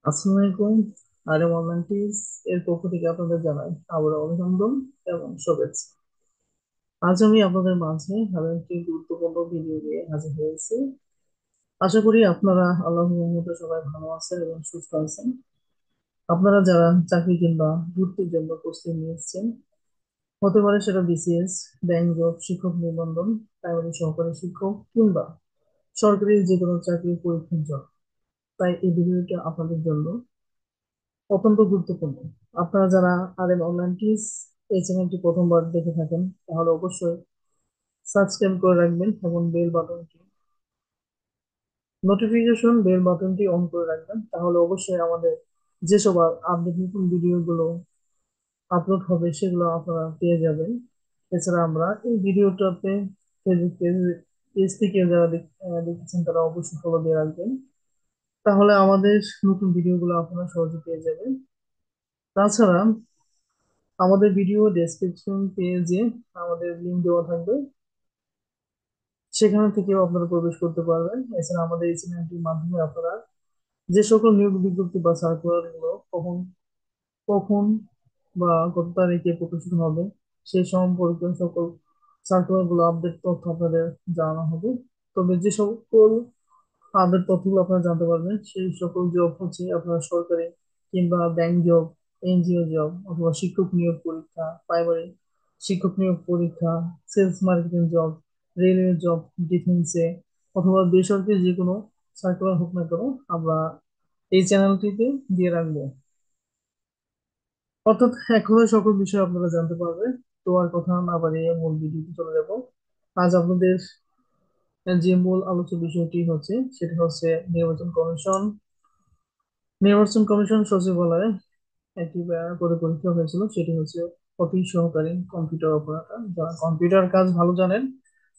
আসসালামু আলাইকুম। RM online টিজ এর পক্ষ থেকে আপনাদের জানাই আবার অভিনন্দন এবং শুভেচ্ছা। আজ আমি আপনাদের মাঝে আরো একটি গুরুত্বপূর্ণ ভিডিও নিয়ে হাজির হয়েছি। আশা করি আপনারা আল্লাহর রহমতে সবাই ভালো আছেন এবং সুস্থ আছেন। আপনারা যারা চাকরি কিংবা ভর্তির জন্য প্রস্তুতি নিচ্ছেন, হতে পারে সেটা বিসিএস, ব্যাংক জব, শিক্ষক নিবন্ধন, প্রাইমারি সহকারী শিক্ষক কিংবা সরকারি যে কোনো চাকরির পরীক্ষার জন্য, তাই এই ভিডিওটা আপনাদের জন্য অত্যন্ত গুরুত্বপূর্ণ। আপনারা যারা আরএম অনলাইন টিজ এই চ্যানেলটি প্রথমবার দেখে থাকেন, তাহলে অবশ্যই সাবস্ক্রাইব করে রাখবেন এবং বেল বাটনটি অন করে রাখবেন। তাহলে অবশ্যই আমাদের যেসব আপডেট নতুন ভিডিওগুলো আপলোড হবে সেগুলো আপনারা পেয়ে যাবেন। এছাড়া আমরা এই ভিডিওটাতে ফেসবুক পেজ থেকে যারা দেখেছেন তারা অবশ্যই ফলো দিয়ে রাখবেন। তাহলে আমাদের নতুন ভিডিওগুলো আপনারা সহজে পেয়ে যাবেন। তাছাড়া আমাদের ভিডিও ডেসক্রিপশন পেজে আমাদের লিংক দেওয়া থাকবে, সেখান থেকেও আপনারা প্রবেশ করতে পারবেন। এছাড়া আমাদের এই চ্যানেলটির মাধ্যমে আপনারা যে সকল নিয়োগ বিজ্ঞপ্তি বা সার্কুলার গুলো কখন কখন বা কত তারিখে প্রকাশিত হবে সেই সম্পর্কে সকল সার্কুলার গুলো আপডেট তথ্য আপনাদের জানানো হবে। তবে যে সকল আপডেট তথ্যগুলো আপনারা জানতে পারবেন সেই সকল জব হচ্ছে আপনার সরকারি কিংবা ব্যাংক জব, এনজিও জব অথবা শিক্ষক নিয়োগ পরীক্ষা, প্রাইমারি শিক্ষক নিয়োগ পরীক্ষা, sales marketing job, railway job, ডিফেন্সে অথবা বেসরকারি যে কোনো সার্কুলার হোক না কেন, আমরা এই চ্যানেলটিতে দিয়ে রাখবো। অর্থাৎ একভাবে সকল বিষয় আপনারা জানতে পারবেন। তো আর কথা না বাড়িয়ে মূল ভিডিওতে চলে যাব। আজ আপনাদের যে মূল আলোচ্য বিষয়টি হচ্ছে সেটা হচ্ছে নির্বাচন কমিশন। নির্বাচন কমিশন সচিবালয়ে একটি করে পরীক্ষা হয়েছিল, সেটি হচ্ছে অফিস সহকারী কম্পিউটার অপারেটর। যারা কম্পিউটার কাজ ভালো জানেন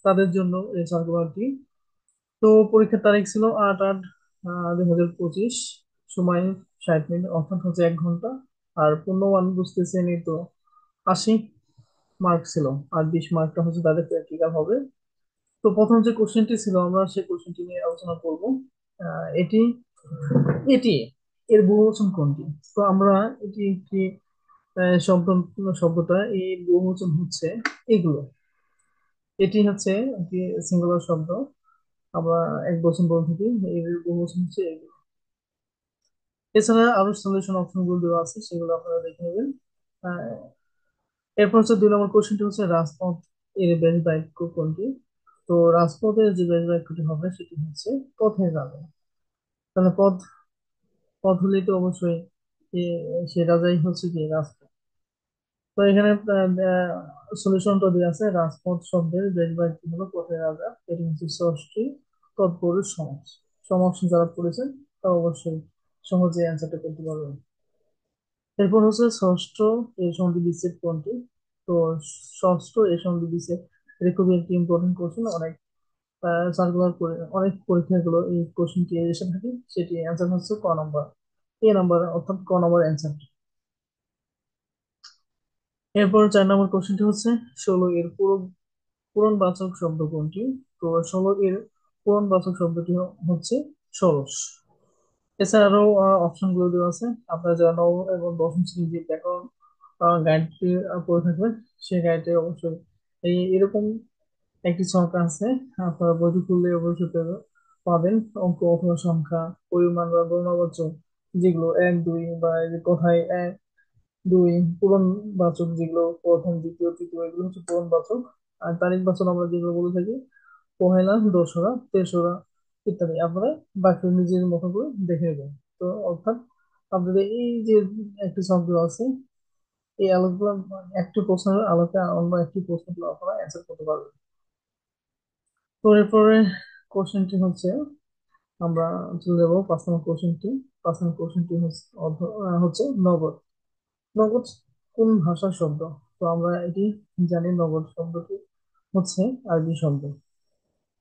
তাদের জন্য এই সার্কুলারটি। তো পরীক্ষার তারিখ ছিল 8/8/2025, সময় 60 মিনিট, অর্থাৎ হচ্ছে 1 ঘন্টা। আর পূর্ণমান বুঝতেছেন এই তো 80 মার্ক ছিল, আর 20 মার্কটা হচ্ছে তাদের প্র্যাকটিক্যাল হবে। তো প্রথম যে কোশ্চেনটি ছিল আমরা সেই কোশ্চেনটি নিয়ে আলোচনা করব। এটি এটি এর বহুবচন কোনটি? তো আমরা এটি একটি শব্দ, শব্দটা এই বহুবচন হচ্ছে এগুলো। এটি হচ্ছে একটি সিঙ্গুলার শব্দ, আমরা এক বচন বলে থাকি। এর বহুবচন হচ্ছে এগুলো। এছাড়া আরো সলিউশন অপশন গুলো দেওয়া আছে, সেগুলো আপনারা দেখে নেবেন। আহ, এরপর হচ্ছে 2 নম্বর কোশ্চেনটি হচ্ছে রাজপথ এর ব্যাস বাক্য কোনটি? তো রাজপথের যে ব্যাস বাক্যটি হবে সেটি হচ্ছে পথে যাবে। তাহলে পথ পথ হলেই তো অবশ্যই সে রাজাই হচ্ছে কি রাজপথ। তো এখানে সলিউশনটা দেওয়া আছে, রাজপথ শব্দের ব্যাস বাক্য হলো পথের রাজা। এটি হচ্ছে ষষ্ঠী তৎপুরুষ সমাস। সমাস যারা পড়েছেন তারা অবশ্যই সহজে অ্যান্সারটা করতে পারবেন। এরপর হচ্ছে ষষ্ঠ এ সন্ধি বিচ্ছেদ কোনটি? তো ষষ্ঠ এ সন্ধি বিচ্ছেদ, এটা খুবই একটি ইম্পর্টেন্ট কোশ্চেন। অনেক সার্কুলার করে অনেক পরীক্ষাগুলো এই কোশ্চেনটি এসে থাকে। সেটি অ্যান্সার হচ্ছে ক নম্বর, এ নাম্বার, অর্থাৎ ক নম্বর অ্যান্সার। এরপর 4 নম্বর কোশ্চেনটি হচ্ছে 16 এর পূরণবাচক শব্দ কোনটি? তো 16 এর পূরণবাচক শব্দটি হচ্ছে ষোড়শ। এছাড়া আরো অপশন গুলো দেওয়া আছে। আপনারা যারা নবম এবং দশম শ্রেণীর যে ব্যাকরণ গাইডটি পড়ে থাকবেন, সেই গাইডে অবশ্যই এরকম একটি ছক আছে। আপনারা বইটি খুললে অবশ্যই পাবেন। অঙ্ক অথবা সংখ্যা, পরিমাণ বা গণনাবাচক যেগুলো এক দুই, বা এই যে কথায় এক দুই, পূরণবাচক যেগুলো প্রথম দ্বিতীয় তৃতীয়, এগুলো হচ্ছে পূরণবাচক। আর তারিখবাচক আমরা যেগুলো বলে থাকি পহেলা, দোসরা, তেসরা ইত্যাদি, আপনারা বাকি নিজের মতো করে দেখে নেবেন। তো অর্থাৎ আপনাদের এই যে একটি শব্দ আছে, এই আলোকগুলো একটি প্রশ্নের আলোকে অন্য একটি প্রশ্নগুলো আপনারা অ্যান্সার করতে পারবেন। তো এরপরে কোশ্চেনটি হচ্ছে, আমরা চলে যাবো 5 নম্বর কোশ্চেনটি। 5 নম্বর কোশ্চেনটি হচ্ছে নগদ। নগদ কোন ভাষার শব্দ? তো আমরা এটি জানি, নগদ শব্দটি হচ্ছে আরবি শব্দ।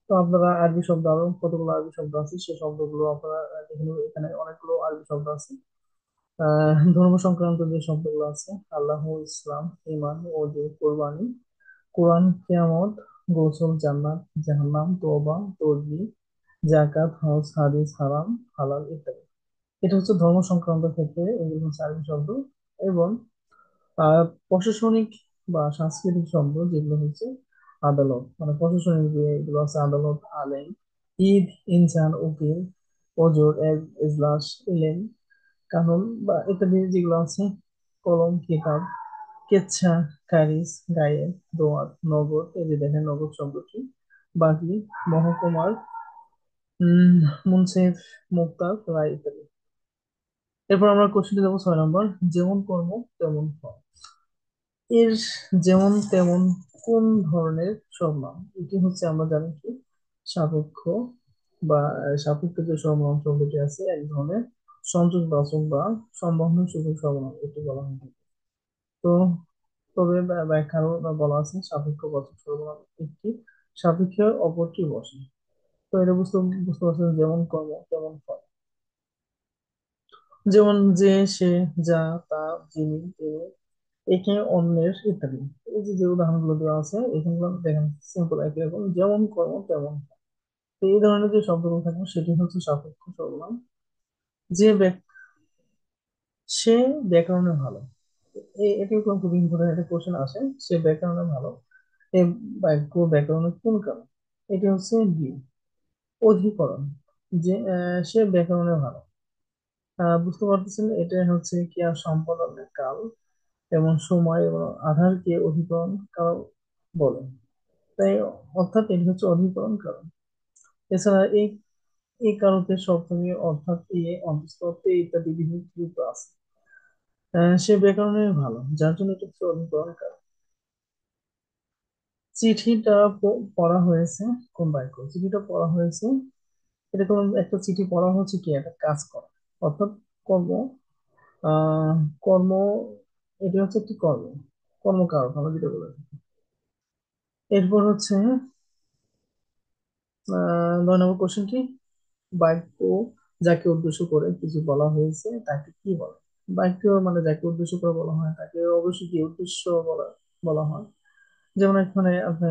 তো আপনারা আরবি শব্দ, আরো কতগুলো আরবি শব্দ আছে সেই শব্দগুলো আপনারা দেখে নেবেন। এখানে অনেকগুলো আরবি শব্দ আছে। ধর্ম সংক্রান্ত যে শব্দগুলো আছে: আল্লাহ, ইসলাম, ইমান, ওজু, কোরবানি, কোরআন, কিয়ামত, গোসল, জান্নাত, জাহান্নাম, তওবা, তসবিহ, যাকাত, হজ, হাদিস, হারাম, হালাল ইত্যাদি। এটা হচ্ছে ধর্ম সংক্রান্ত ক্ষেত্রে এগুলো হচ্ছে আরবি শব্দ। এবং প্রশাসনিক বা সাংস্কৃতিক শব্দ যেগুলো হচ্ছে আদালত, মানে প্রশাসনিক যে এগুলো আছে আদালত, আলেম, ঈদ, ইনসান, উকিল, ওজর, এজলাস, ইলেম, কানুন বা ইত্যাদি যেগুলো আছে, কলম, কিতাব, কেচ্ছা, কারিস, গায়েন, দোয়াত, নগদ, এই যে দেখেন নগদ শব্দটি, বাগি, মহকুমার, উম মুন্সিফ, মুক্তার, রায় ইত্যাদি। এরপর আমরা কোশ্চেনে যাবো 6 নম্বর, যেমন কর্ম তেমন ফল। এর যেমন তেমন কোন ধরনের সর্বনাম? এটি হচ্ছে আমরা জানি কি সাপেক্ষ বা সাপেক্ষ যে সর্বনাম শব্দটি আছে এক ধরনের সংযোগবাচক বা সম্বন্ধসূচক সর্বনাম এটি বলা হয় থাকে। তো তবে ব্যাখ্যারও বলা আছে সাপেক্ষবাচক সর্বনাম একটি সাপেক্ষে অপরটি বসে। তো এটা বুঝতে বুঝতে পারছেন, যেমন কর্ম তেমন ফল। যেমন যে, সে, যা, তা, যিনি, তিনি, একে, অন্যের ইত্যাদি। এই যে যে উদাহরণগুলো দেওয়া আছে এখানে দেখেন সিম্পল একই রকম, যেমন কর্ম তেমন ফল। তো এই ধরনের যে শব্দগুলো থাকবে সেটি হচ্ছে সাপেক্ষ সর্বনাম। যে সে ব্যাকরণে ভালো, এটি খুব ইম্পর্টেন্ট একটা কোশ্চেন আসে, সে ব্যাকরণে ভালো। এই বাক্য ব্যাকরণে কোন কারণ? এটি হচ্ছে বি, অধিকরণ। যে সে ব্যাকরণে ভালো, বুঝতে পারতেছেন এটা হচ্ছে ক্রিয়া সম্পাদনের কাল এবং সময় এবং আধারকে অধিকরণ কাল বলে। তাই অর্থাৎ এটি হচ্ছে অধিকরণ কারণ। এছাড়া এই কারণে সপ্তমী অর্থাৎ অন্তঃস্থ ইত্যাদি বিভিন্ন যুক্ত আছে। সে ব্যাকরণে ভালো, যার জন্য এটা হচ্ছে অধিকরণ কারণ। চিঠিটা পড়া হয়েছে কোন বাক্য? চিঠিটা পড়া হয়েছে, এটা কোন একটা চিঠি পড়া হচ্ছে কি একটা কাজ করা, অর্থাৎ কর্ম, আহ কর্ম, এটি হচ্ছে একটি কর্ম, কর্মকারক আমরা যেটা বলে থাকি। এরপর হচ্ছে 9 নম্বর কোশ্চেনটি, বাক্য যাকে উদ্দেশ্য করে কিছু বলা হয়েছে তাকে কি বলে? বাক্য মানে যাকে উদ্দেশ্য করে বলা হয় তাকে অবশ্যই কি উদ্দেশ্য বলা বলা হয়। যেমন এখানে আপনি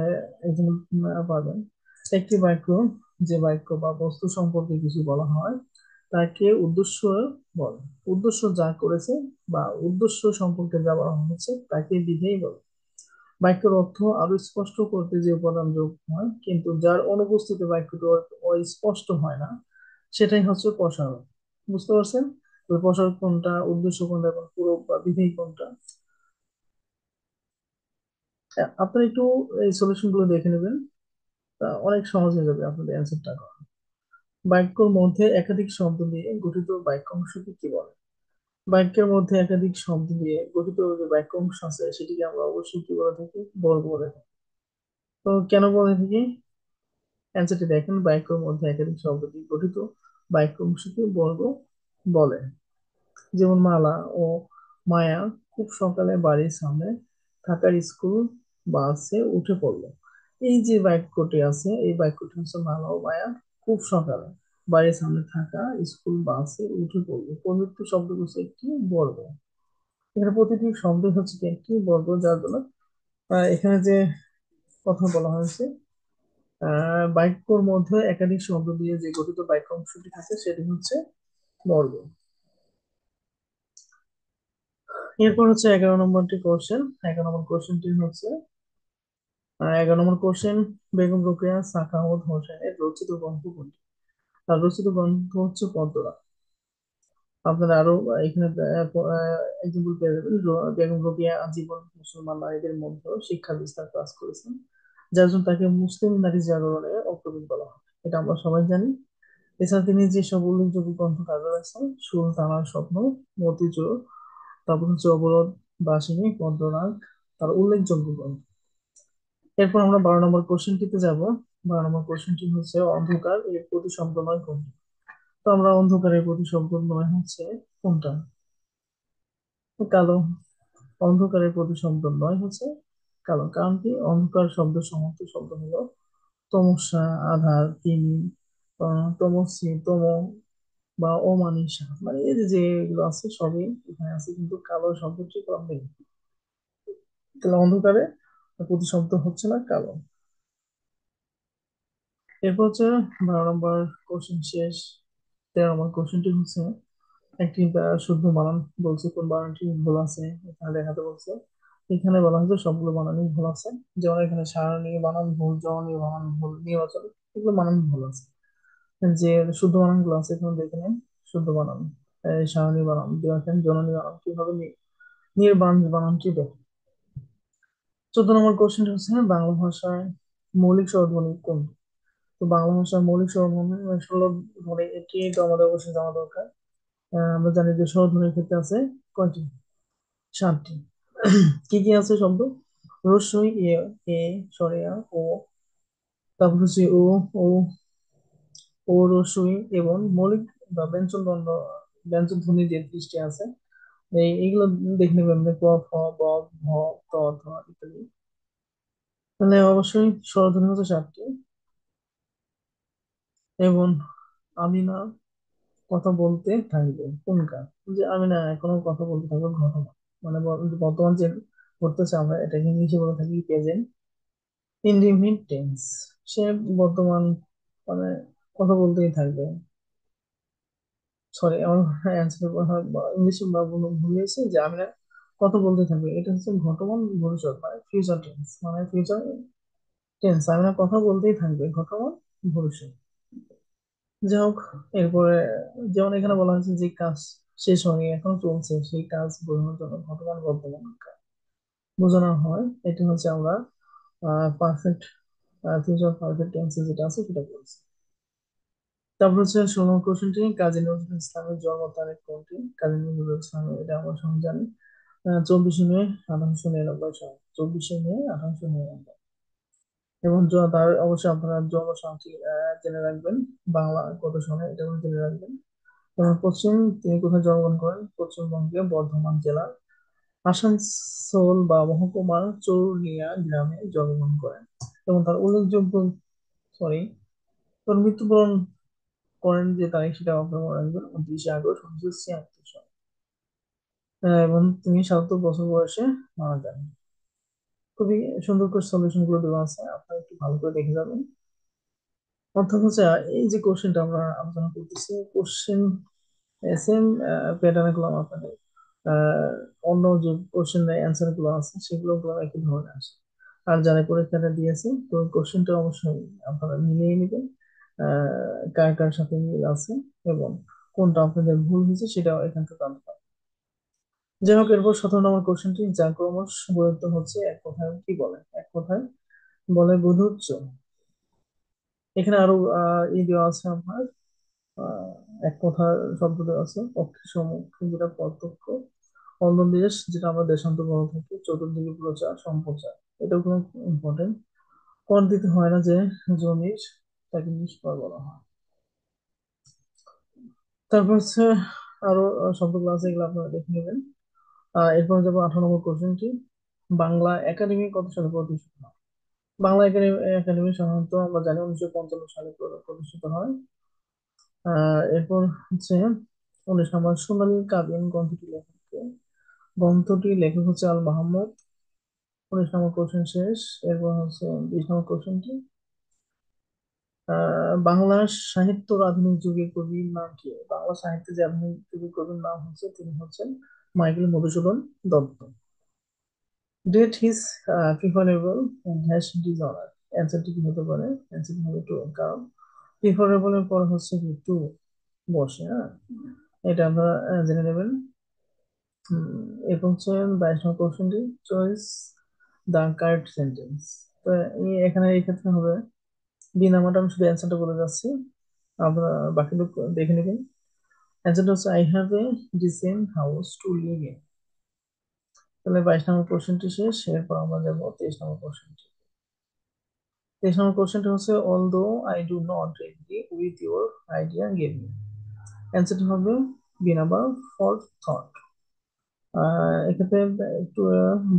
এক্সাম্পল পাবেন, একটি বাক্য, যে বাক্য বা বস্তু সম্পর্কে কিছু বলা হয় তাকে উদ্দেশ্য বলে। উদ্দেশ্য যা করেছে বা উদ্দেশ্য সম্পর্কে যা বলা হয়েছে তাকে বিধেয় বলে। বাক্যের অর্থ আরো স্পষ্ট করতে যে উপাদান যোগ হয় কিন্তু যার অনুপস্থিতি বাক্যটি অস্পষ্ট হয় না, সেটাই হচ্ছে প্রসারক। বুঝতে পারছেন? তো প্রসারক কোনটা, উদ্দেশ্য কোনটা এবং পূরক বা বিধেয় কোনটা? আপনারা একটু এই সলিউশন গুলো দেখে নেবেন, অনেক সহজ হয়ে যাবে আপনাদের অ্যান্সারটা করা। বাক্যের মধ্যে একাধিক শব্দ দিয়ে গঠিত বাক্য অংশকে কি বলে? বাক্যের মধ্যে একাধিক শব্দ দিয়ে গঠিত যে বাক্য অংশ আছে সেটিকে আমরা অবশ্যই কি বলে থাকি? বর্গ বলে থাকি। তো কেন বলে থাকি? অ্যান্সারটি দেখেন, বাক্যের মধ্যে একাধিক শব্দ দিয়ে গঠিত বাক্য অংশকে বর্গ বলে। যেমন মালা ও মায়া খুব সকালে বাড়ির সামনে থাকার স্কুল বাসে উঠে পড়লো। এই যে বাক্যটি আছে এই বাক্যটি হচ্ছে মালা ও মায়া খুব সকালে বাড়ির সামনে থাকা স্কুল বাসে উঠে পড়লো। প্রযুক্ত শব্দ হচ্ছে একটি বর্গ। এখানে প্রতিটি শব্দ হচ্ছে কি একটি বর্গ, যার জন্য এখানে যে কথা বলা হয়েছে, বাক্যর মধ্যে একাধিক শব্দ দিয়ে যে গঠিত বাক্য অংশটি থাকে সেটি হচ্ছে বর্গ। এরপর হচ্ছে 11 নম্বরটি কোশ্চেন। 11 নম্বর কোশ্চেনটি হচ্ছে 11 নম্বর কোশ্চেন, বেগম রোকেয়া সাখাওয়াত হোসেনের রচিত গ্রন্থ কোনটি? তার রচিত গ্রন্থ হচ্ছে পদ্মরা। আপনারা আরো এখানে এক্সাম্পল পেয়ে যাবেন। বেগম রোকেয়া আজীবন মুসলমান নারীদের মধ্যে শিক্ষা বিস্তার কাজ করেছেন, যার জন্য তাকে মুসলিম নারী জাগরণের অগ্রদূত বলা হয়, এটা আমরা সবাই জানি। এছাড়া তিনি যেসব উল্লেখযোগ্য গ্রন্থ কাজে রয়েছেন, সুলতানার স্বপ্ন, মতিচোর, তারপর হচ্ছে অবরোধ, বাসিনী, পদ্মরাগ, তার উল্লেখযোগ্য গ্রন্থ। এরপর আমরা 12 নম্বর কোশ্চেনটিতে যাব। 12 নম্বর কোশ্চেনটি হচ্ছে অন্ধকার এর প্রতিশব্দ নয় কোনটি? তো আমরা অন্ধকারের প্রতিশব্দ নয় হচ্ছে কোনটা? কালো। অন্ধকারের প্রতিশব্দ নয় হচ্ছে কালো, কারণ কি অন্ধকার শব্দ সমর্থ শব্দ হলো তমস্যা, আধার, তিনি, তমস্যি, তম বা অমানিসা, মানে এই যে যেগুলো আছে সবই এখানে আছে, কিন্তু কালো শব্দটি কম নেই। তাহলে অন্ধকারে প্রতিশব্দ হচ্ছে না কালো। এরপর হচ্ছে 12 নম্বর কোশ্চেন শেষ। 13 নম্বর কোশ্চেনটি হচ্ছে একটি শুদ্ধ বানান বলছে, কোন বানানটি ভুল আছে এখানে দেখাতে বলছে। এখানে বলা হয়েছে সবগুলো বানানই ভুল আছে। যেমন এখানে সারণী বানান ভুল, জননী বানান ভুল, নির্বাচন এগুলো বানান ভুল আছে। যে শুদ্ধ বানান গুলো আছে এখানে দেখে নেন। শুদ্ধ বানান, সারণী বানান দেখেন, জননী বানান কিভাবে নির্বাণ বানানটি দেখেন। 14 নম্বর কোশ্চেন হচ্ছে বাংলা ভাষায় মৌলিক স্বরধ্বনি কোনটি? তো বাংলা ভাষার মৌলিক স্বরধ্বনি স্বরধ্বনি এটি তো আমাদের অবশ্যই জানা দরকার। আমরা জানি যে স্বরধ্বনির ক্ষেত্রে আছে কয়টি? 7টি। কি কি আছে শব্দ? রস্বই, এ, সরেয়া, ও, তারপর হচ্ছে ও, ও, রস্বই এবং মৌলিক বা ব্যঞ্জন বর্ণ, ব্যঞ্জন ধ্বনি যে 30টি আছে, এইগুলো দেখে নেবেন যে ক, খ, ব, ভ, ত, ধ ইত্যাদি। তাহলে অবশ্যই স্বরধ্বনি হচ্ছে 7টি। এবং আমি না কথা বলতে থাকবে কোন কাজ? যে আমি না এখনো কথা বলতে থাকবো ঘটনা, মানে বর্তমান যে করতেছে আমরা এটাকে ইংলিশে বলে থাকি প্রেজেন্ট ইনডিফিনিট টেন্স। সে বর্তমান, মানে কথা বলতেই থাকবে। সরি, আমার অ্যান্সার ইংলিশে ভুল হয়েছে। যে আমি না কথা বলতে থাকবে, এটা হচ্ছে ঘটমান ভবিষ্যৎ, মানে ফিউচার টেন্স, মানে ফিউচার টেন্স। আমি না কথা বলতেই থাকবে ঘটমান ভবিষ্যৎ। যাই হোক, এরপরে যেমন এখানে বলা হয়েছে যে কাজ শেষ হয়নি এখন চলছে, সেই কাজ বোঝানোর জন্য ঘটমান বর্তমান কাল বোঝানো হয়। এটা হচ্ছে আমরা পারফেক্ট ফিউচার পারফেক্ট টেন্সে যেটা আছে সেটা বলছি। তারপর হচ্ছে 16 কোশ্চেনটি, কাজী নজরুল ইসলামের জন্ম তারিখ কোনটি? কাজী নজরুল ইসলামের, এটা আমরা সবাই জানি, 24শে মে 1899 সাল। 24শে মে 1899। এবং তার অবশ্যই আপনারা জন্মসালটি জেনে রাখবেন, বাংলা কত সনে এটা জেনে রাখবেন। এবং তিনি কোথায় জন্মগ্রহণ করেন? পশ্চিমবঙ্গের বর্ধমান জেলার আসানসোল বা মহকুমার চৌরুলিয়া গ্রামে জন্মগ্রহণ করেন। এবং তার উল্লেখযোগ্য, সরি, তার মৃত্যুবরণ করেন যে তারিখ সেটা আপনারা মনে রাখবেন, 29শে আগস্ট 1976 সাল। এবং তিনি 77 বছর বয়সে মারা যান। খুবই সুন্দর করে সলিউশন গুলো দেওয়া আছে, আপনারা একটু ভালো করে দেখে যাবেন। অর্থাৎ হচ্ছে এই যে কোশ্চেনটা আমরা আলোচনা করতেছি, কোশ্চেন সেম প্যাটার্ন গুলো আপনাদের আহ, অন্য যে কোশ্চেন অ্যান্সার গুলো আছে সেগুলো গুলো একই ধরনের আসে। আর যারা পরীক্ষাটা দিয়েছে তো কোশ্চেনটা অবশ্যই আপনারা মিলিয়ে নেবেন, কার কার সাথে মিল আছে এবং কোনটা আপনাদের ভুল হয়েছে সেটাও এখান থেকে জানতে পারবেন। যাই হোক, এরপর 17 নম্বর কোশ্চেনটি, যা ক্রমশ গুরুত্ব হচ্ছে এক কথায় কি বলে? এক কথায় বলে বোধোচ্চ। এখানে আরো দেওয়া আছে আপনার, আহ, এক কথার শব্দ দেওয়া আছে, পক্ষে সম্মুখে যেটা প্রত্যক্ষ, অন্যদেশ যেটা আমরা দেশান্তর বলা থাকি, চতুর্দিকে প্রচার সম্প্রচার। এটাও কোনো ইম্পর্টেন্ট। কর দিতে হয় না যে জমির, তাকে নিষ্পার বলা হয়। তারপর হচ্ছে আরো শব্দগুলো আছে, এগুলো আপনারা দেখে নেবেন। এরপর যাবো 18 নম্বর কোশ্চেনটি, বাংলা একাডেমি কত সালে প্রতিষ্ঠিত হয়? বাংলা একাডেমি একাডেমি সাধারণত আমরা জানি 1955 সালে প্রতিষ্ঠিত হয়। এরপর হচ্ছে 19 নম্বর, সোনালী কাবিন গ্রন্থটি লেখক কে? গ্রন্থটির লেখক হচ্ছে আল মাহমুদ। 19 নম্বর কোশ্চেন শেষ। এরপর হচ্ছে 20 নম্বর কোশ্চেনটি, বাংলা সাহিত্যের আধুনিক যুগের কবির নাম কি? বাংলা সাহিত্যে যে আধুনিক যুগের কবির নাম হচ্ছে, তিনি হচ্ছেন Michael Madhusudan Dutt. Death is preferable hash dishonour. অ্যান্সারটি কি হতে পারে? অ্যান্সারটি হবে টু, কারণ প্রিফারেবল এর পর হচ্ছে কি টু বসে, হ্যাঁ, এটা আপনারা জেনে নেবেন। এরপর হচ্ছে 22 নম্বর কোশ্চেনটি, চয়েস দ্য কারেক্ট সেন্টেন্স। তো এখানে এই ক্ষেত্রে হবে বি নাম্বারটা, আমি শুধু অ্যান্সারটা বলে যাচ্ছি, আপনারা বাকি দেখে নেবেন। অ্যান্সারটা হচ্ছে I have a dissent house to live in. তাহলে 22 নম্বর কোশ্চেনটি শেষ। এরপর আমরা যাবো 23 নম্বর কোশ্চেনটি। 23 নম্বর কোশ্চেনটা হচ্ছে although I do not agree with your idea give me. অ্যান্সারটি হবে বি নাম্বার, ফর থট। এক্ষেত্রে একটু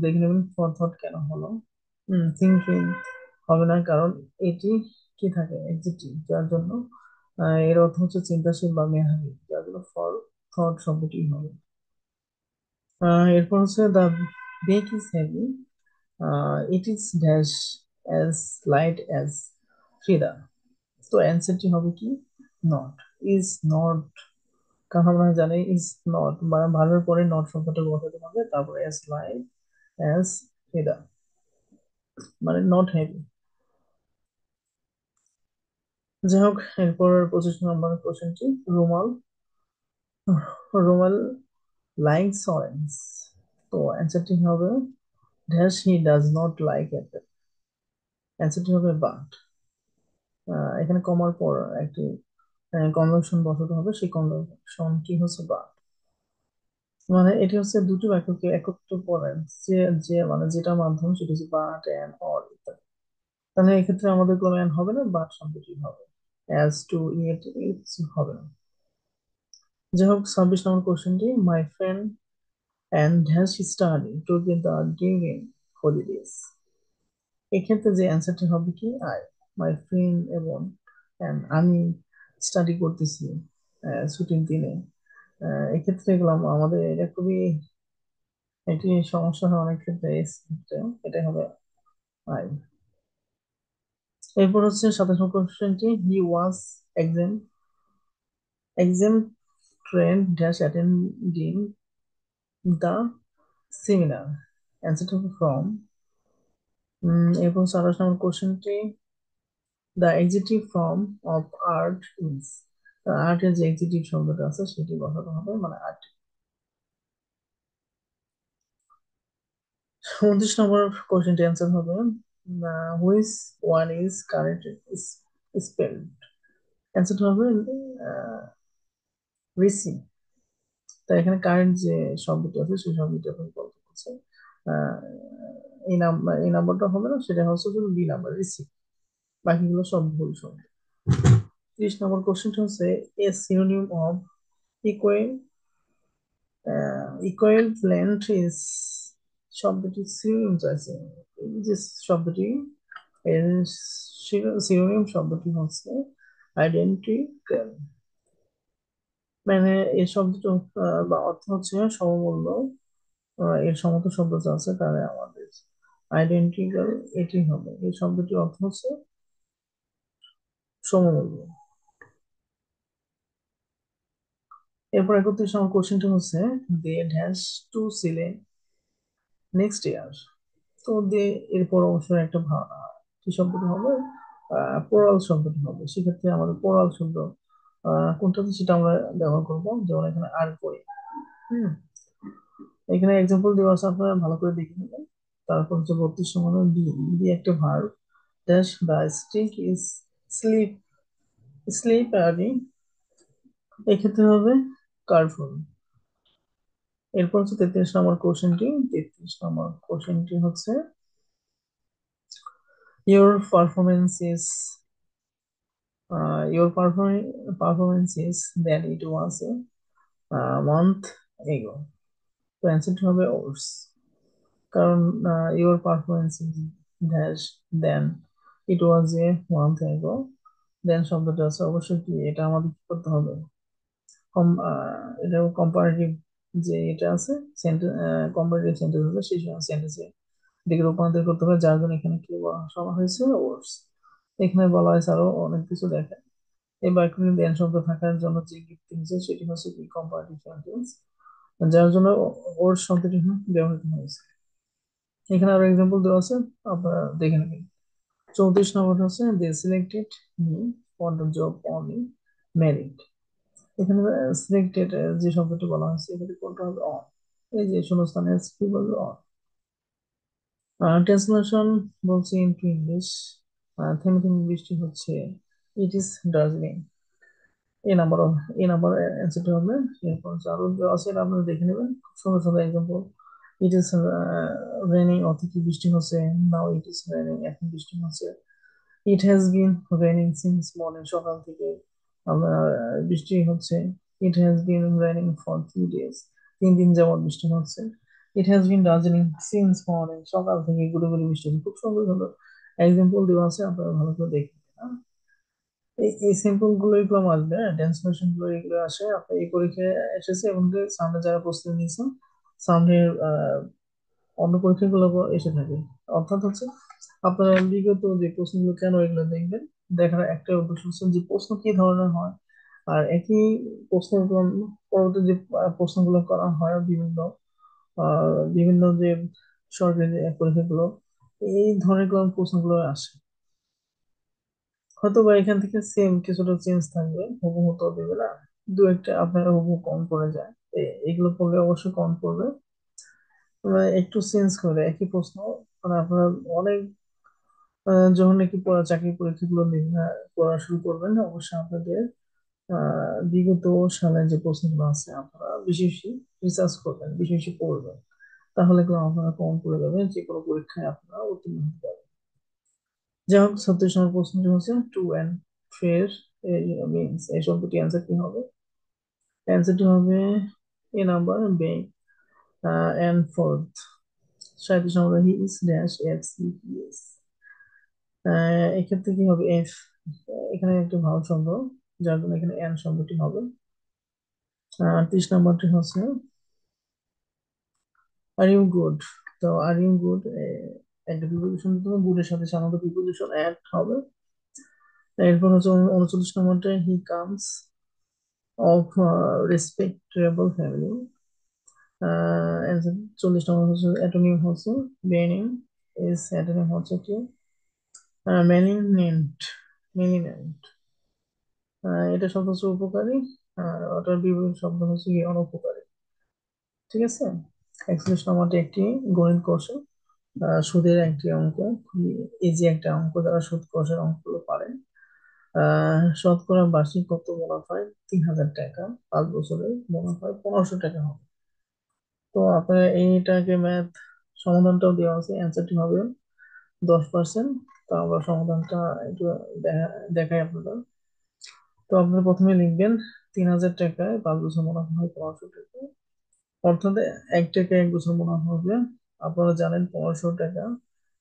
দেখে নেবেন ফর থট কেন হলো। থিঙ্কিং হবে না, কারণ এটি কি থাকে এডজেক্টিভ, যার জন্য এর অর্থ হচ্ছে চিন্তাশীল বা মেধাবী, যার জন্য ফর থট শব্দটি হবে। এরপর হচ্ছে the bag is heavy, it is dash as light as feather. তো অ্যান্সারটি হবে কি? নট, ইজ নট কারণ আমরা জানি ইজ নট বা ভার্বের পরে নট শব্দটা বসাতে হবে, তারপরে এস লাইক, এস হেদা, মানে নট হেভি। যাই হোক, এরপর 25 নম্বর কোশ্চেনটি, রুমাল রুমাল লাইকস অরেঞ্জ। তো অ্যান্সারটি হবে dash he does not like apple. অ্যান্সারটি হবে বাট। এখানে কমার পর একটি কনজাংশন বসাতে হবে, সেই কনজাংশনটি হচ্ছে বাট। মানে এটি হচ্ছে দুটি বাক্যকে একত্র করেন, যে যে মানে যেটার মাধ্যমে, সেটা হচ্ছে বাট এন্ড অর ইত্যাদি। তাহলে এক্ষেত্রে আমাদের কোনো এন্ড হবে না, বাট শব্দটি হবে, অ্যাজ টু ইট ইটস হবে না। যাই হোক, 26 নম্বর কোশ্চেনটি, my friend and has study together during holidays. এক্ষেত্রে যে অ্যান্সারটি হবে কি আই, মাই ফ্রেন্ড এবং আমি স্টাডি করতেছি ছুটির দিনে। এক্ষেত্রে গেলাম আমাদের এটা খুবই একটি সমস্যা হয় অনেক ক্ষেত্রে, এই ক্ষেত্রে এটাই হবে আই। এরপর হচ্ছে 27 কোশ্চেনটি, he was exam exempted dash attending the seminar. অ্যান্সারটা হবে ফ্রম। এরপর 28 নম্বর কোশ্চেনটি, the executive form of art is. আর্টের যে এক্সিটিভ শব্দটা আছে সেটি বসাতে হবে, মানে আর্ট। 29 নম্বর কোশ্চেনটি অ্যান্সার হবে which one is correct spell. অ্যান্সারটা হবে রিসি। তাই এখানে কারেন্ট যে শব্দটি আছে সেই শব্দটি আপনি বলতে বলছে। আহ, এই নাম্বারটা হবে না, সেটা হচ্ছে শুধু বি নাম্বার রিসি, বাকিগুলো সব ভুল শব্দ। 30 নম্বর কোশ্চেনটা হচ্ছে a synonym of equal equivalent is. শব্দটি সিনোনিম আছে, এই যে শব্দটি এর সিনোনিম শব্দটি হচ্ছে আইডেন্টিক্যাল। মানে এই শব্দটি বা অর্থ হচ্ছে সমমূল্য। এর সমস্ত শব্দ যা আছে তাহলে আমাদের আইডেন্টিক্যাল এটি হবে, এই শব্দটির অর্থ হচ্ছে সমমূল্য। এরপর 31 নম্বর কোশ্চেনটা হচ্ছে they dash to sail next year. তো দে এরপর অবশ্যই একটা কি শব্দটি হবে, পোরাল শব্দটি হবে। সেক্ষেত্রে আমাদের পোরাল শব্দ কোনটাতে সেটা আমরা ব্যবহার করবো, যেমন এখানে আর করে। হুম, এখানে এক্সাম্পল দেওয়া আছে, আপনারা ভালো করে দেখে নেবেন। তারপর হচ্ছে 32 নম্বর, বি বি একটা verb dash the stick is slip slip early. এক্ষেত্রে হবে কার্ফুল। এরপর হচ্ছে 33 নম্বর কোশ্চেনটি। 33 নম্বর কোশ্চেনটি হচ্ছে your performance is your performance is than it was a month ago. তো অ্যান্সারটি হবে ওর্স। কারণ your performance is dash than it was a month ago. Than শব্দটা আছে, অবশ্যই কি এটা আমাদের কি করতে হবে, এটা কম্পারেটিভ যে এটা আছে কম্পারেটিভ সেন্টেন্স আছে, সেই সেন্টেন্সে এটাকে রূপান্তর করতে হবে, যার জন্য এখানে কি বলা হয়েছে ওর্স। এখানে বলা হয়েছে আরো অনেক কিছু দেখে। এই বাক্যটি দেন শব্দ থাকার জন্য যে যুক্তি হয়েছে সেটি হচ্ছে কি কম্পারেটিভ সেন্টেন্স, যার জন্য ওর শব্দটি ব্যবহৃত হয়েছে। এখানে আরো এক্সাম্পল দেওয়া আছে, আপনারা দেখে নেবেন। 34 নম্বর হচ্ছে they selected me for the job only merit. এখানে সিলেক্টেড যে শব্দটি বলা হয়েছে এখানে কোনটা হবে অন, এই যে শূন্যস্থানে কি বলবে অন। ট্রান্সলেশন বলছি ইনটু ইংলিশ, থেমে থেমে বৃষ্টি হচ্ছে, ইট ইজ দার্জিলিং। এই নাম্বার এই নাম্বার অ্যান্সারটা হবে। এরপর হচ্ছে আরো দেওয়া আছে, এটা আপনারা দেখে নেবেন, খুব সুন্দর সুন্দর এক্সাম্পল। ইট ইজ রেনিং, অর্থ কি বৃষ্টি হচ্ছে, নাও ইট ইজ রেনিং, এখন বৃষ্টি হচ্ছে। It has been raining since morning, সকাল থেকে আমরা বৃষ্টি হচ্ছে। It has been raining for 3 days, 3 দিন যাবত বৃষ্টি হচ্ছে। It has been Darjeeling since morning, সকাল থেকে গুড়ি গুড়ি বৃষ্টি হচ্ছে। খুব সুন্দর সুন্দর এক্সাম্পল দেওয়া আছে, আপনারা ভালো করে দেখবেন। এই সিম্পল গুলো এগুলো আসবে, হ্যাঁ ট্রান্সলেশন গুলো এগুলো আসে, আপনি এই পরীক্ষায় এসেছে এবং সামনে যারা প্রস্তুতি নিয়েছেন সামনের অন্য পরীক্ষাগুলো এসে থাকে। অর্থাৎ হচ্ছে আপনারা বিগত যে প্রশ্নগুলো কেন এগুলো দেখবেন, দেখার একটা উদ্দেশ্য হচ্ছে যে প্রশ্ন কি ধরনের হয়, আর একই প্রশ্নগুলো পরবর্তী যে প্রশ্নগুলো করা হয় বিভিন্ন যে সরকারি যে পরীক্ষাগুলো, এই ধরনের কোন প্রশ্নগুলো আসে। হয়তো বা এখান থেকে সেম কিছুটা চেঞ্জ থাকবে, হুবহু তো দেবে না, দু একটা আপনার হুবহু কম পড়ে যায়। এগুলো পড়লে অবশ্যই কম পড়বে। মানে একটু চেঞ্জ করে একই প্রশ্ন, মানে আপনারা অনেক যখন নাকি চাকরি পরীক্ষাগুলো পড়া শুরু করবেন, অবশ্যই আপনাদের বিগত সালে যে প্রশ্নগুলো আছে আপনারা বেশি বেশি রিসার্চ করবেন, বেশি বেশি পড়বেন। তাহলে কিন্তু আপনারা কম পড়ে যাবেন, যে কোনো পরীক্ষায় আপনারা উত্তীর্ণ হতে পারবেন। যাই হোক, 36 নম্বর প্রশ্নটি হচ্ছে টু অ্যান্ড ফ্রের মিনস এই শব্দটি অ্যান্সার কি হবে? অ্যান্সারটি হবে a number bang and fourth. 37 নম্বর he is dash F C P S. এক্ষেত্রে কি হবে? এফ, এখানে একটি ভালো শব্দ, যার জন্য এখানে এন শব্দটি হবে। 30 নম্বরটি হচ্ছে আর ইউ গুড। তো আর ইউ গুড, একটা প্রিপোজিশন, তুমি গুডের সাথে সাধারণত প্রিপোজিশন অ্যাড হবে। এরপর হচ্ছে 39 নম্বরটা he comes of respectable family. 40 নম্বর হচ্ছে অ্যাটোনিম হচ্ছে বেনিং, ইজ অ্যাটোনিম হচ্ছে কি ম্যালিগনেন্ট, ম্যালিগনেন্ট। এটা শব্দ হচ্ছে উপকারী, আর ওটার বিপরীত শব্দ হচ্ছে কি অনুপকারী। ঠিক আছে। 41 নম্বরটি একটি গণিত কৌশল, সুদের একটি অঙ্ক, খুবই ইজি একটা অঙ্ক, যারা সুদ কষের অঙ্কগুলো পারেন। শতকরা বার্ষিক কত মুনাফায় 3,000 টাকা, 5 বছরে মুনাফায় 1500 টাকা হবে। তো আপনার এইটাকে ম্যাথ সমাধানটাও দেওয়া আছে, অ্যান্সারটি হবে 10%। তো আমরা সমাধানটা একটু দেখাই আপনাদের। তো আপনারা প্রথমে লিখবেন 3,000 টাকায় 5 বছর মুনাফা হয় 1500 টাকা, অর্থাৎ 1 টাকায় 1 বছর মুনাফা হবে। আপনারা জানেন 1500 টাকা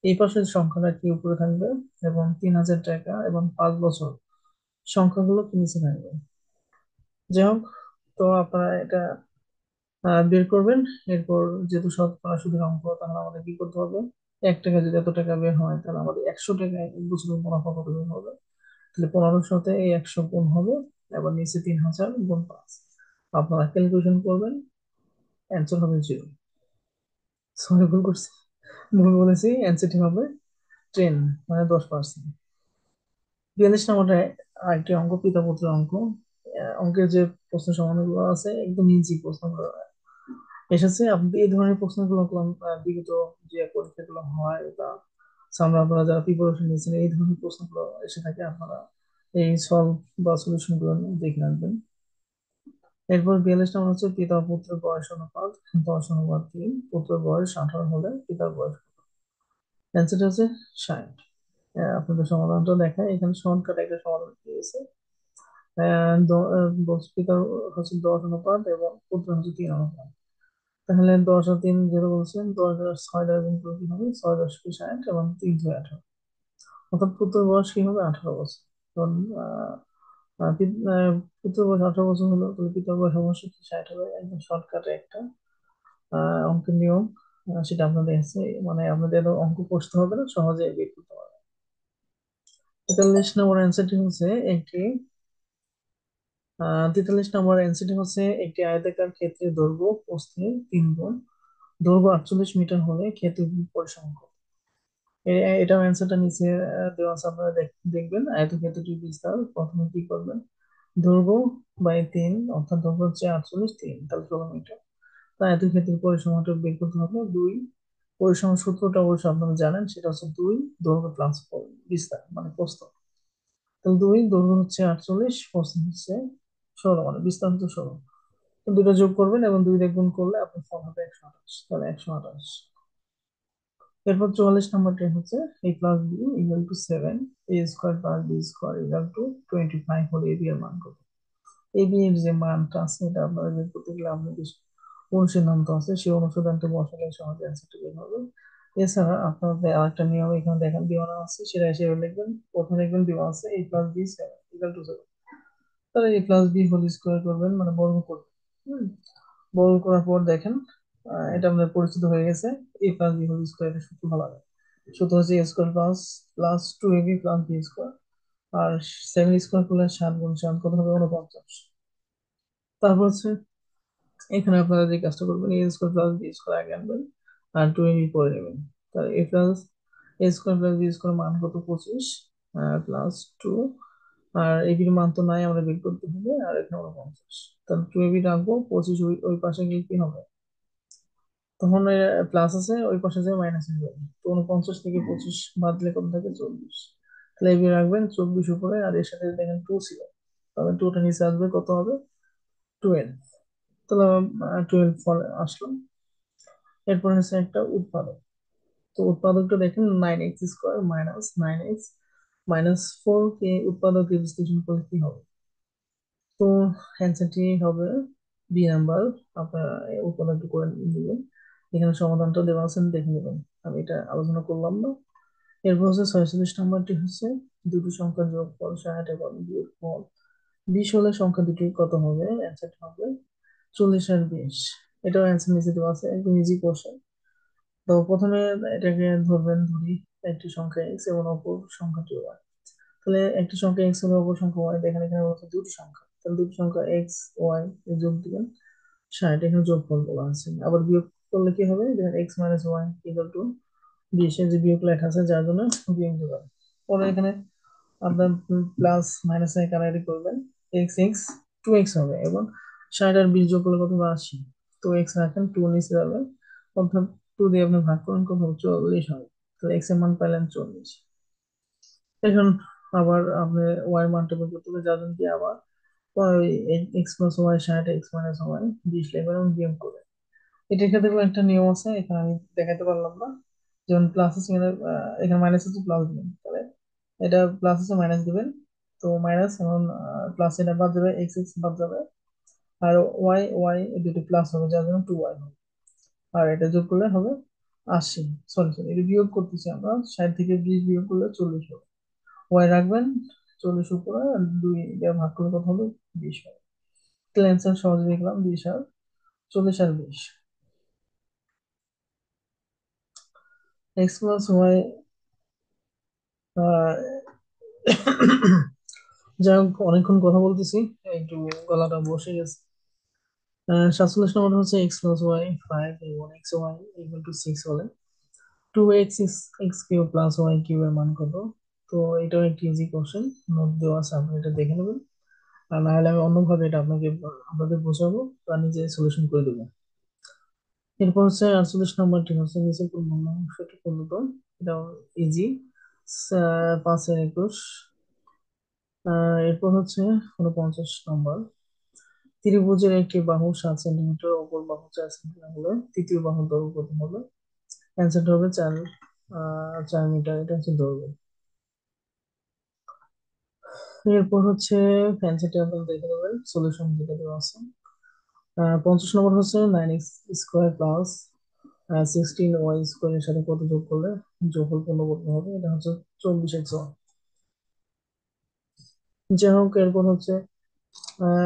এই পাশের সংখ্যাটা কি উপরে থাকবে, এবং 3,000 টাকা এবং 5 বছর সংখ্যাগুলো কি নিচে থাকবে। যাই হোক, তো আপনারা এটা বের করবেন। এরপর যেহেতু শতকরা সুদের অঙ্ক, তাহলে আমাদের কি করতে হবে? 1 টাকা যদি এত টাকা বের হয়, তাহলে আমাদের 100 টাকায় 1 বছরের মুনাফা কত বের হবে? তাহলে 1500-তে এই 100 গুণ হবে, এবার নিচে 3,000 গুণ 5। আপনারা ক্যালকুলেশন করবেন, অ্যান্সার হবে 0। সরি, ভুল করছি, ভুল বলেছি, অ্যান্সারটি হবে 10, মানে 10%। 42 নম্বরে আরেকটি অঙ্ক, পিতা পুত্র অঙ্ক। অঙ্কের যে প্রশ্ন সমাধানগুলো আছে একদম ইজি প্রশ্নগুলো এসেছে। আপনি এই ধরনের প্রশ্নগুলো বিগত যে পরীক্ষাগুলো হয় বা সামনে আপনারা যারা প্রিপারেশন নিয়েছেন, এই ধরনের প্রশ্নগুলো এসে থাকে, আপনারা এই সলভ বা সলিউশন গুলো দেখে রাখবেন। এরপর 42 নম্বর হচ্ছে পিতা ও পুত্রের বয়স অনুপাত 10/3, পুত্রের বয়স 18 হলে পিতার বয়স কত? অ্যান্সারটা হচ্ছে 60। আপনাদের সমাধানটা দেখায়, এখানে শর্টকাট একটা সমাধান দিয়েছে। পিতার হচ্ছে 10 অনুপাত এবং পুত্র হচ্ছে 3 অনুপাত। তাহলে 10 আর 3 যেটা বলছেন, 10 দ্বারা 6 দ্বারা গুণ করলে কি হবে? 6×10=60 এবং 3×18, অর্থাৎ পুত্রের বয়স কি হবে? 18 বছর। কারণ আহ, পি- আহ, পুত্রের বয়স 18 বছর হলো, তাহলে পিতার বয়স অবশ্যই কি 60 হবে। একদম শর্টকাটে একটা অঙ্কের নিয়ম, সেটা আপনাদের কাছে, মানে আপনাদের এত অঙ্ক কষতে হবে না, সহজে বের করতে পারবেন। 43 নম্বর অ্যান্সারটি হচ্ছে একটি 43 নম্বর অ্যান্সারটি হচ্ছে একটি আয়তাকার ক্ষেত্রের দৈর্ঘ্য প্রস্থের 3 গুণ, দৈর্ঘ্য 48 মিটার হলে ক্ষেত্রের পরিসীমা কত? এটাও অ্যান্সারটা নিচে দেওয়া আছে, আপনারা দেখবেন। আয়তক্ষেত্রটির বিস্তার প্রথমে কি করবেন? দৈর্ঘ্য বাই 3, অর্থাৎ দৈর্ঘ্য হচ্ছে 48, 3 তাহলে 16 মিটার। তাই আয়তক্ষেত্রের পরিসীমাটা বের করতে হবে 2। পরিসীমার সূত্রটা অবশ্য আপনারা জানেন, সেটা হচ্ছে 2 দৈর্ঘ্য প্লাস বিস্তার মানে প্রস্থ। তাহলে 2 দৈর্ঘ্য হচ্ছে 48, প্রস্থ হচ্ছে 16, মানে বিস্তার হচ্ছে 16। তো দুটো যোগ করবেন এবং 2 দিয়ে গুণ করলে আপনার ফল হবে 128, তাহলে 128। এরপর 44 নম্বরটি হচ্ছে a plus B equal to 7, A square plus B square equal to 25 হলে এ বি এর মান কত? এ বি এর যে মানটা আছে, এটা আপনারা বের করতে গেলে আপনাদের অনুসিদ্ধান্ত আছে, সেই অনুসিদ্ধান্ত বসালে সহজে অ্যান্সারটা বের হবে। এছাড়া আপনাদের আরেকটা নিয়ম এখানে দেখেন দেওয়া আছে, সেটা হিসেবে লিখবেন। প্রথমে লিখবেন দেওয়া আছে a plus B 7 equal to 7, তাহলে A plus B whole square করবেন, মানে বর্গ করবেন। হুম, বর্গ করার পর দেখেন এটা আমাদের পরিচিত হয়ে গেছে। A plus B whole square, এটা সূত্র ভালো লাগে। সূত্র হচ্ছে A square plus plus 2ab plus B square. আর 7 স্কোয়ার করলে 7 গুণ 7 কত হবে? 49। তারপর হচ্ছে এখানে আপনারা যে কাজটা করবেন, এ স্কোয়ার প্লাস বি স্কোয়ার আগে আনবেন আর 2ab পরে নেবেন। তাহলে A plus A square plus B square মান কত? 25 প্লাস 2। আর এবির মান তো নাই, আমরা বের করতে হবে। আর এখানে আমরা 50, তাহলে 2ab রাখবো। 25 ওই ওই পাশে গিয়ে কি হবে? তখন প্লাস আছে, ওই পাশে যায় মাইনাস হয়ে যাবে। তো 49 থেকে 25 বাদ দিলে কত থাকে? 24। তাহলে এবি রাখবেন 24 উপরে, আর এর সাথে দেখেন 2 ছিল, তাহলে 2টা নিচে আসবে, কত হবে? 12। তাহলে 12 ফলে আসলো। এরপর হচ্ছে একটা উৎপাদক। তো উৎপাদকটা দেখেন 9x² মাইনাস 9x মাইনাস 4 কে উৎপাদকে বিশ্লেষণ করলে কি হবে? তো অ্যান্সারটি হবে বি নাম্বার। আপনারা এই উৎপাদকটি করে নেবেন। এখানে সমাধানটা দেওয়া আছে, দেখে নেবেন। আমি এটা আলোচনা করলাম না। এরপর হচ্ছে 46 নম্বরটি হচ্ছে দুটি সংখ্যার যোগফল 60 এবং বিয়োগফল 20 হলে সংখ্যা দুটি কত হবে? অ্যান্সারটা হবে 40 আর 20। এটাও অ্যান্সার নিচে দেওয়া আছে, একদম ইজি কোশ্চেন। তো প্রথমে এটাকে ধরবেন, ধরি একটি সংখ্যা এক্স এবং অপর সংখ্যাটি ওয়াই। তাহলে একটি সংখ্যা এক্স হলে অপর সংখ্যা ওয়াই, এখানে এখানে বলছে দুটি সংখ্যা, তাহলে দুটি সংখ্যা এক্স ওয়াই যোগ দিবেন। 60 এখানে যোগফল বলা আছে। আবার বিয়োগ করলে কি হবে? দেখেন X minus Y equal to 20 এর যে বিয়োগ লেখা আছে, যার জন্য বিয়োগ দিবেন। পরে এখানে আপনার প্লাস মাইনাস এ কাটাকাটি করবেন। এক্স এক্স 2x হবে, এবং 60 আর 20 যোগ করলে কত হবে? 80। তো এক্স রাখেন, 2 নিচে যাবে, অর্থাৎ 2 দিয়ে আপনি ভাগ করেন, কত হবে? 40 হবে। তো এক্স এর মান পাইলেন 40। এখন আবার আপনি ওয়াই মানটা বের করতে হবে, যার জন্য কি আবার ওই X plus Y 60 X minus Y 20 লিখবেন এবং বিয়োগ করে। এটার ক্ষেত্রে কোনো একটা নিয়ম আছে, এখানে আমি দেখাতে পারলাম না। যেমন প্লাস আছে এখানে, এখানে মাইনাস আছে, প্লাস দিবেন। তাহলে এটা প্লাস আছে, মাইনাস দিবেন। তো মাইনাস এখন প্লাস, এটা বাদ যাবে, এক্স এক্স বাদ যাবে। আর ওয়াই ওয়াই দুটো প্লাস হবে, যার জন্য 2y হবে। আর এটা যোগ করলে হবে 80। সরি সরি, এটা বিয়োগ করতেছি আমরা, 60 থেকে 20 বিয়োগ করলে 40 হবে। ওয়াই রাখবেন 40 উপরে, আর 2 দিয়ে ভাগ করলে কত হবে? 20 হবে। তাহলে অ্যান্সার সহজে লিখলাম, 20 আর 40 আর 20। X plus Y. যাই হোক, অনেকক্ষণ কথা বলতেছি, একটু গলাটা বসে গেছে। 47 নম্বর হচ্ছে এক্স প্লাস ওয়াই 5 এবং এক্স ওয়াই ইকুয়াল টু 6 হলে 2x X cube plus Y cube এর মান কত? তো এটাও একটি ইজি কোশ্চেন, নোট দেওয়া আছে, আপনি এটা দেখে নেবেন। আর না হলে আমি অন্যভাবে এটা আপনাদের বোঝাবো, বা নিজে সলিউশন করে দেবো। এরপর হচ্ছে 48 নম্বরটি হচ্ছে নিচের কোন ভগ্নাংশটি পূর্ণত? এটাও ইজি। 5 এর 21। এরপর হচ্ছে 49 নম্বর। ত্রিভুজের একটি বাহু 7 সেন্টিমিটার, অপর বাহু 4 সেন্টিমিটার হলে তৃতীয় বাহুর দৈর্ঘ্য কত হবে? অ্যান্সারটা হবে 4 মিটার, এটা হচ্ছে দৈর্ঘ্য। এরপর হচ্ছে অ্যান্সারটা আপনি দেখে নেবেন, সলিউশন যেটা দেওয়া আছে। 50 নম্বর হচ্ছে 9x² প্লাস 16y² এর সাথে কত যোগ করলে যোগফল পূর্ণ করতে হবে? এটা হচ্ছে 24x1। যাই হোক, এরপর হচ্ছে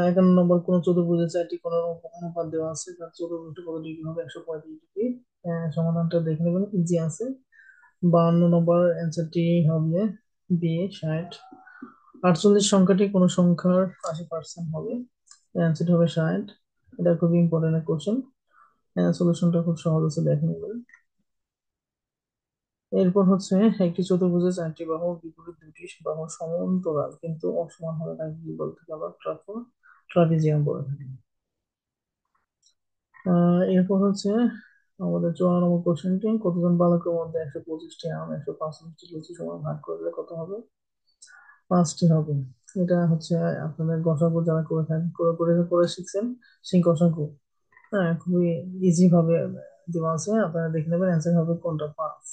51 নম্বর, কোন চতুর্ভুজের 4টি কোণের অনুপাত দেওয়া আছে, তার চতুর্ভুজটি কত ডিগ্রি হবে? 135 ডিগ্রি। সমাধানটা দেখে নেবেন, ইজি আছে। 52 নম্বর অ্যান্সারটি হবে বি 60। 48 সংখ্যাটি কোন সংখ্যার 80% হবে? অ্যান্সারটি হবে 60। এটা খুবই ইম্পর্টেন্ট কোশ্চেন। সলিউশনটা খুব সহজ আছে, দেখে নেবেন। এরপর হচ্ছে একটি চতুর্ভুজের 4টি বাহু, বিপরীত দুটি বাহু সমান্তরাল কিন্তু অসমান হলে তাকে কি বলে থাকে? আবার ট্রাপিজিয়াম বলে থাকে। এরপর হচ্ছে আমাদের 54 নম্বর কোশ্চেনটি, কতজন বালকের মধ্যে 125টি আম 165টি লিচু সমান ভাগ করলে কত হবে? 5টি হবে। এটা হচ্ছে আপনাদের গসাগু যারা করে থাকেন, করে করে করে শিখছেন, সেই গসাগু। হ্যাঁ, খুবই ইজি ভাবে দেওয়া আছে, আপনারা দেখে নেবেন। অ্যান্সার হবে কোনটা? 5।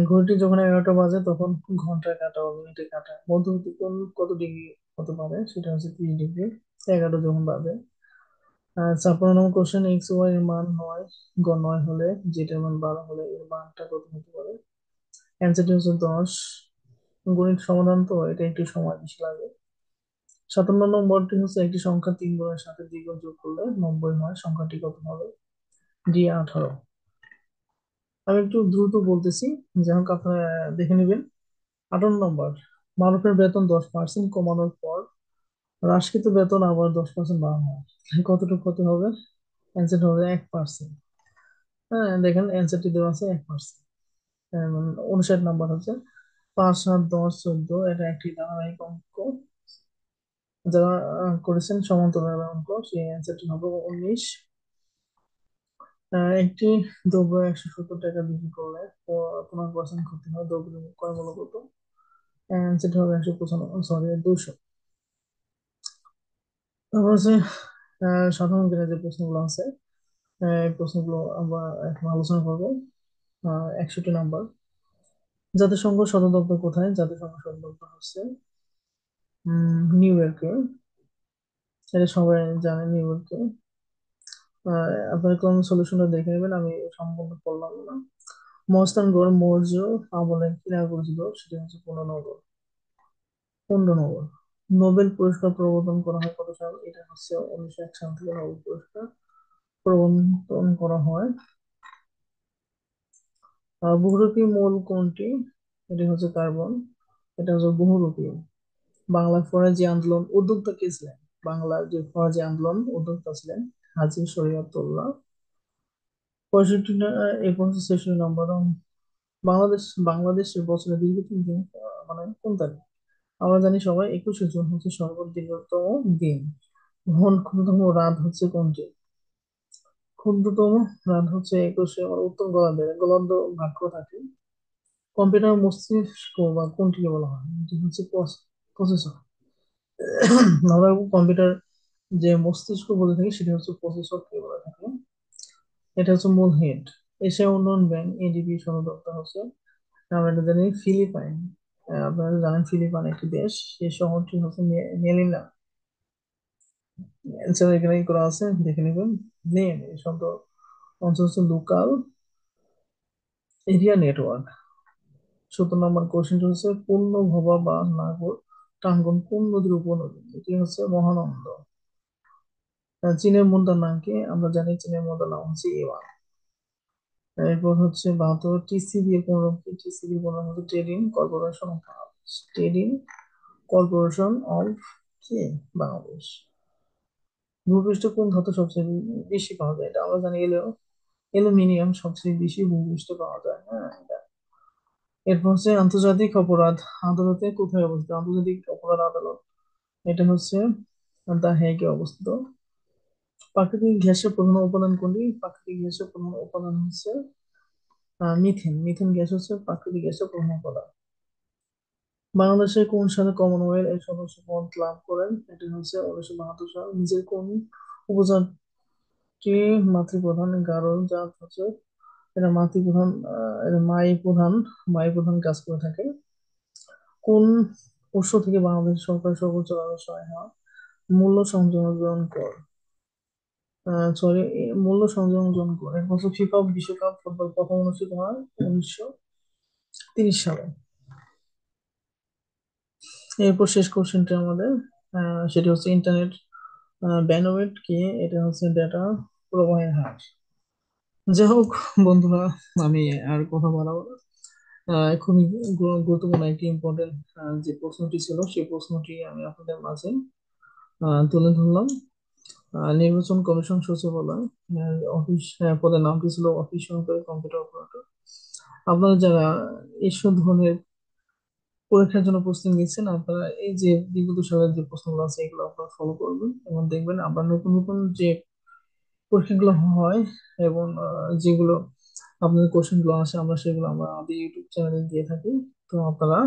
ঘড়িটি যখন 11টা বাজে, তখন ঘন্টায় কাটা ও মিনিটে কাটা মধ্যবর্তী কোণ কত ডিগ্রি হতে পারে? সেটা হচ্ছে 30 ডিগ্রি। 11 যখন বাজে। 56 নম্বর কোশ্চেন, এক্স ওয়াই এর মান 9 হলে, যেটার মান 12 হলে এর মানটা কত হতে পারে? অ্যান্সারটি হচ্ছে 10। গণিত সমাধান তো, এটা একটু সময় বেশি লাগে। 57 নম্বরটি হচ্ছে একটি সংখ্যা 3 গুণের সাথে দ্বিগুণ যোগ করলে 90 হয়, সংখ্যাটি কত হবে? ডি 18। আমি একটু দ্রুত বলতেছি, যাই হোক আপনারা দেখে নেবেন। 58 নম্বর, মারুফের বেতন 10% কমানোর পর হ্রাসকৃত বেতন আবার 10% বাড়ানো হয়, তাহলে কতটুকু ক্ষতি হবে? অ্যান্সার হবে 1%। হ্যাঁ, দেখেন অ্যান্সারটি দেওয়া আছে 1%। 59 নাম্বার হচ্ছে 5, 7, 10, 14, এটা একটি ধারাবাহিক অঙ্ক। যারা করেছেন সমান্তরাল অঙ্ক, সেই অ্যান্সারটি হবে 19। একটি দ্রব্য 170 টাকা বিক্রি করলে 15% ক্ষতি হয়, দ্রব্যটির ক্রয় মূল্য কত? অ্যান্সারটি হবে 195, সরি 200। তারপর হচ্ছে সাধারণ জ্ঞানের যে প্রশ্নগুলো আছে, এই প্রশ্নগুলো আমরা এখন আলোচনা করবো। 61 নাম্বার, জাতিসংঘ সদর দপ্তর কোথায়? জাতিসংঘ সদর দপ্তর হচ্ছে নিউ ইয়র্কে। এটা সবাই জানে, নিউ ইয়র্কে। আপনার কোন সলিউশনটা দেখে নেবেন, আমি সম্পূর্ণ করলাম না। মহাস্থানগড় মৌর্য আমলের কি নামে পরিচিত? সেটা হচ্ছে পুনর্নগর। পুনর্নগর। নোবেল পুরস্কার প্রবর্তন করা হয় কত সাল? এটা হচ্ছে 1901 সাল থেকে নোবেল পুরস্কার প্রবর্তন করা হয়। বহুরূপী মৌল কোনটি? এটি হচ্ছে কার্বন। এটা হচ্ছে বহুরূপী। বাংলা ফরাজি আন্দোলন উদ্যোক্তা কে ছিলেন? বাংলার যে ফরাজি আন্দোলন উদ্যোক্তা ছিলেন হাজী শরীয়তুল্লাহ। 65 এই পর্যন্ত 66 নম্বর। বাংলাদেশ বাংলাদেশের বছরের দীর্ঘতম দিন মানে কোন তারিখ? আমরা জানি সবাই 21শে জুন হচ্ছে সর্বদীর্ঘতম দিন। ক্ষুদ্রতম রাত হচ্ছে কোনটি? ক্ষুদ্রতম রাত হচ্ছে 21শে, মানে উত্তর গোলার্ধ ভাগ্য থাকে। কম্পিউটার মস্তিষ্ক বা কোনটিকে বলা হয়? এটি হচ্ছে প্রসেসর। আমরা কম্পিউটার যে মস্তিষ্ক বলে থাকি সেটা হচ্ছে প্রসেসর কে বলে থাকে। এটা হচ্ছে মূল হেড। এশিয়া উন্নয়ন ব্যাংক এডিবি সদর দপ্তর হচ্ছে, আমরা এটা জানি, ফিলিপাইন। আপনারা জানেন ফিলিপাইন একটি দেশ, সেই শহরটি হচ্ছে মেলিনা। অ্যান্সার এখানে করা আছে, দেখে নেবেন। নেম এই শব্দ অঞ্চল হচ্ছে লোকাল এরিয়া নেটওয়ার্ক। 70 নম্বর কোশ্চেনটি হচ্ছে পূর্ণভবা বা নাগর টাঙ্গন কোন নদীর উপনদী? এটি হচ্ছে মহানন্দ। চীনের মুদ্রার নাম কি? আমরা জানি চীনের মুদ্রার নাম হচ্ছে ইউয়ান। এরপর হচ্ছে 72, টিসিবি এর পূর্ণরূপ কি? টিসিবি এর পূর্ণরূপ হচ্ছে ট্রেডিং কর্পোরেশন অফ কি বাংলাদেশ। ভূপৃষ্ঠে কোন ধাতু সবচেয়ে বেশি পাওয়া যায়? এটা আমরা জানি, অ্যালুমিনিয়াম সবচেয়ে বেশি ভূপৃষ্ঠে পাওয়া যায়। হ্যাঁ, এরপর হচ্ছে আন্তর্জাতিক অপরাধ আদালতে কোথায় অবস্থিত? আন্তর্জাতিক অপরাধ আদালত, এটা হচ্ছে দা হেগে অবস্থিত। প্রাকৃতিক গ্যাসের প্রধান উপাদান কোনটি? প্রাকৃতিক গ্যাসের প্রধান উপাদান হচ্ছে মিথেন। মিথেন গ্যাস হচ্ছে প্রাকৃতিক গ্যাসের প্রধান উপাদান। বাংলাদেশে কোন সালে কমনওয়েলথ এর সদস্য পদ লাভ করেন? এটি হচ্ছে 1972 সাল। নিজের কোন উপজাতি মাতৃপ্রধান? গারো জাত হচ্ছে, এটা মাতৃপ্রধান, এটা মাই প্রধান কাজ করে থাকে। কোন উৎস থেকে বাংলাদেশ সরকার সর্বোচ্চ রাজস্ব আয় হয়? মূল্য সংযোজন কর, সরি, মূল্য সংযোজন কর। এক বছর ফিফা বিশ্বকাপ ফুটবল প্রথম অনুষ্ঠিত হয় 1930 সালে। এরপর শেষ কোশ্চেনটা আমাদের, সেটা হচ্ছে ইন্টারনেট ব্যান্ডউইথ কি? এটা হচ্ছে ডেটা প্রবাহের হার। যাই হোক বন্ধুরা, আমি আর কথা বাড়াবো না। খুবই গুরুত্বপূর্ণ একটি ইম্পর্টেন্ট যে প্রশ্নটি ছিল, সেই প্রশ্নটি আমি আপনাদের মাঝে তুলে ধরলাম। নির্বাচন কমিশন সচিবালয় অফিস, পদের নামটি ছিল অফিস সহকারী কম্পিউটার অপারেটর। আপনারা যারা এইসব ধরনের পরীক্ষার জন্য প্রস্তুতি নিচ্ছেন, আপনারা এই যে বিগত সালের যে প্রশ্নগুলো আছে এগুলো আপনারা ফলো করবেন, এবং দেখবেন আবার নতুন নতুন যে পরীক্ষাগুলো হয় এবং যেগুলো আপনাদের কোশ্চেন গুলো আসে, আমরা আমাদের ইউটিউব চ্যানেলে দিয়ে থাকি। তো আপনারা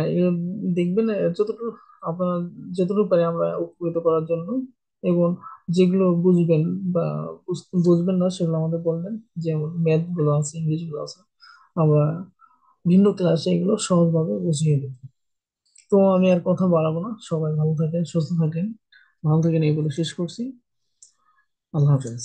এগুলো দেখবেন, যতটুকু আপনারা যতটুকু পারি আমরা উপকৃত করার জন্য। এবং যেগুলো বুঝবেন বা বুঝবেন না সেগুলো আমাদের বলবেন, যেমন ম্যাথ গুলো আছে, ইংলিশ গুলো আছে, আমরা ভিন্ন ক্লাসে এগুলো সহজভাবে বুঝিয়ে দেব। তো আমি আর কথা বাড়াবো না, সবাই ভালো থাকেন, সুস্থ থাকেন। ভালো থাকেন, এই বলে শেষ করছি। আল্লাহ হাফেজ।